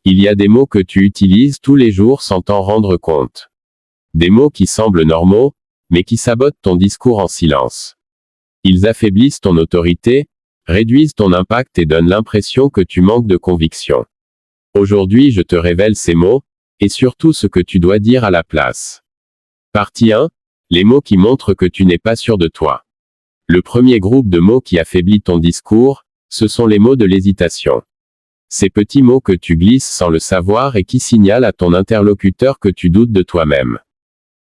Il y a des mots que tu utilises tous les jours sans t'en rendre compte. Des mots qui semblent normaux, mais qui sabotent ton discours en silence. Ils affaiblissent ton autorité, réduisent ton impact et donnent l'impression que tu manques de conviction. Aujourd'hui, je te révèle ces mots, et surtout ce que tu dois dire à la place. Partie 1. Les mots qui montrent que tu n'es pas sûr de toi. Le premier groupe de mots qui affaiblit ton discours, ce sont les mots de l'hésitation. Ces petits mots que tu glisses sans le savoir et qui signalent à ton interlocuteur que tu doutes de toi-même.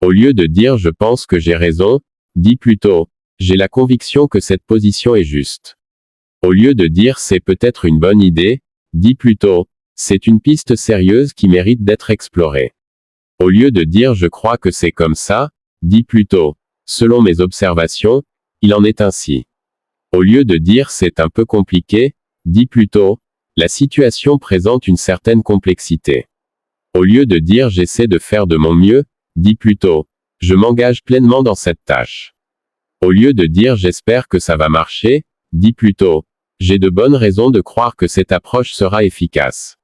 Au lieu de dire « je pense que j'ai raison », dis plutôt « j'ai la conviction que cette position est juste ». Au lieu de dire « c'est peut-être une bonne idée », dis plutôt « c'est une piste sérieuse qui mérite d'être explorée ». Au lieu de dire « je crois que c'est comme ça », dis plutôt « selon mes observations, il en est ainsi ». Au lieu de dire « c'est un peu compliqué », dis plutôt « la situation présente une certaine complexité ». Au lieu de dire « j'essaie de faire de mon mieux », dis plutôt « je m'engage pleinement dans cette tâche ». Au lieu de dire « j'espère que ça va marcher », dis plutôt « j'ai de bonnes raisons de croire que cette approche sera efficace ».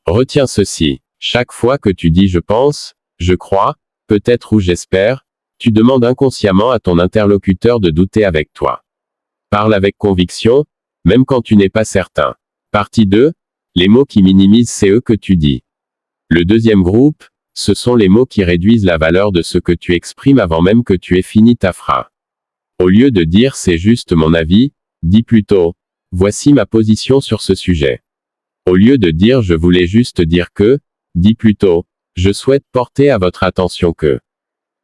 Retiens ceci, chaque fois que tu dis « je pense »,« je crois »,« peut-être » ou « j'espère », tu demandes inconsciemment à ton interlocuteur de douter avec toi. Parle avec conviction, même quand tu n'es pas certain. Partie 2. Les mots qui minimisent ce que tu dis. Le deuxième groupe, ce sont les mots qui réduisent la valeur de ce que tu exprimes avant même que tu aies fini ta phrase. Au lieu de dire « c'est juste mon avis », dis plutôt « voici ma position sur ce sujet ». Au lieu de dire « je voulais juste dire que », dis plutôt « je souhaite porter à votre attention que ».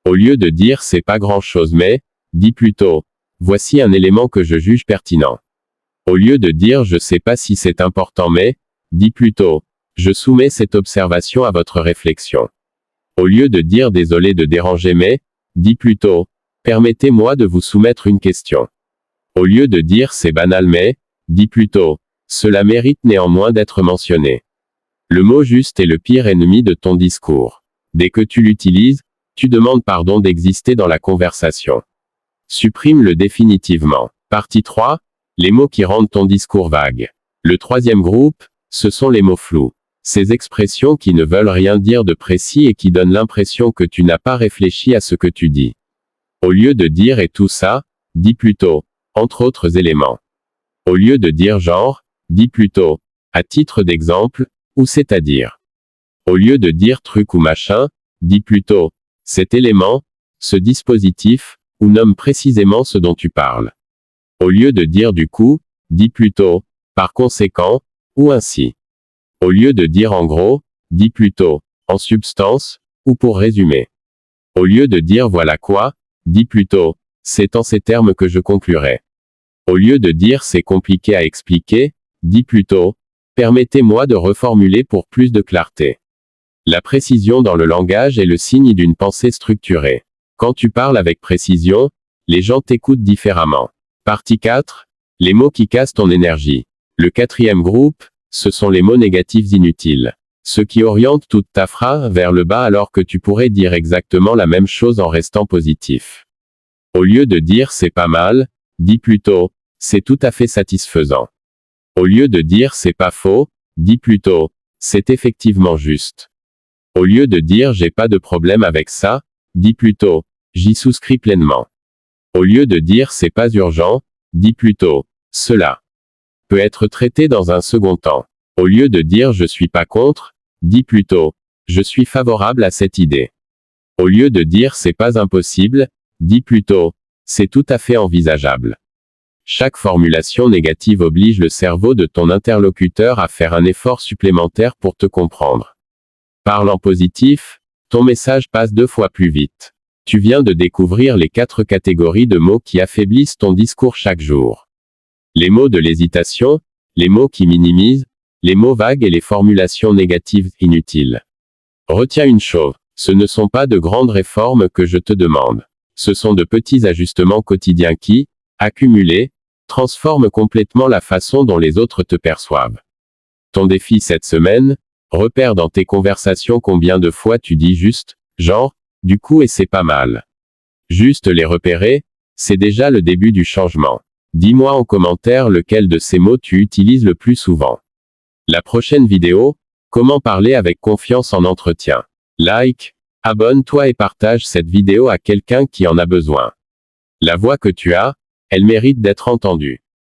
Au lieu de dire « c'est pas grand-chose mais », dis plutôt « voici un élément que je juge pertinent ». Au lieu de dire « je sais pas si c'est important mais », dis plutôt « je soumets cette observation à votre réflexion ». Au lieu de dire « désolé de déranger mais », dis plutôt « permettez-moi de vous soumettre une question ». Au lieu de dire « c'est banal mais », dis plutôt « cela mérite néanmoins d'être mentionné ». Le mot juste est le pire ennemi de ton discours. Dès que tu l'utilises, tu demandes pardon d'exister dans la conversation. Supprime-le définitivement. Partie 3. Les mots qui rendent ton discours vague. Le troisième groupe, ce sont les mots flous. Ces expressions qui ne veulent rien dire de précis et qui donnent l'impression que tu n'as pas réfléchi à ce que tu dis. Au lieu de dire « et tout ça », dis plutôt « entre autres éléments ». Au lieu de dire « genre », dis plutôt « à titre d'exemple » ou « c'est-à-dire ». Au lieu de dire « truc » ou « machin », dis plutôt « cet élément », « ce dispositif » ou nomme précisément ce dont tu parles. Au lieu de dire « du coup », dis plutôt « par conséquent » ou « ainsi ». Au lieu de dire « en gros », dis plutôt « en substance » ou « pour résumer ». Au lieu de dire « voilà quoi », dis plutôt « c'est en ces termes que je conclurai ». Au lieu de dire « c'est compliqué à expliquer », dis plutôt « permettez-moi de reformuler pour plus de clarté ». La précision dans le langage est le signe d'une pensée structurée. Quand tu parles avec précision, les gens t'écoutent différemment. Partie 4. Les mots qui cassent ton énergie. Le quatrième groupe, ce sont les mots négatifs inutiles. Ceux qui orientent toute ta phrase vers le bas alors que tu pourrais dire exactement la même chose en restant positif. Au lieu de dire « c'est pas mal », dis plutôt « c'est tout à fait satisfaisant ». Au lieu de dire « c'est pas faux », dis plutôt « c'est effectivement juste ». Au lieu de dire « j'ai pas de problème avec ça », dis plutôt « j'y souscris pleinement ». Au lieu de dire « c'est pas urgent », dis plutôt « cela peut être traité dans un second temps ». Au lieu de dire « je suis pas contre », dis plutôt « je suis favorable à cette idée ». Au lieu de dire « c'est pas impossible », dis plutôt « c'est tout à fait envisageable ». Chaque formulation négative oblige le cerveau de ton interlocuteur à faire un effort supplémentaire pour te comprendre. Parle en positif, ton message passe 2 fois plus vite. Tu viens de découvrir les 4 catégories de mots qui affaiblissent ton discours chaque jour. Les mots de l'hésitation, les mots qui minimisent, les mots vagues et les formulations négatives inutiles. Retiens une chose, ce ne sont pas de grandes réformes que je te demande. Ce sont de petits ajustements quotidiens qui, accumulés, transforment complètement la façon dont les autres te perçoivent. Ton défi cette semaine, repère dans tes conversations combien de fois tu dis juste, genre, du coup et c'est pas mal. Juste les repérer, c'est déjà le début du changement. Dis-moi en commentaire lequel de ces mots tu utilises le plus souvent. La prochaine vidéo, Comment parler avec confiance en entretien? Like, abonne-toi et partage cette vidéo à quelqu'un qui en a besoin. La voix que tu as, elle mérite d'être entendue.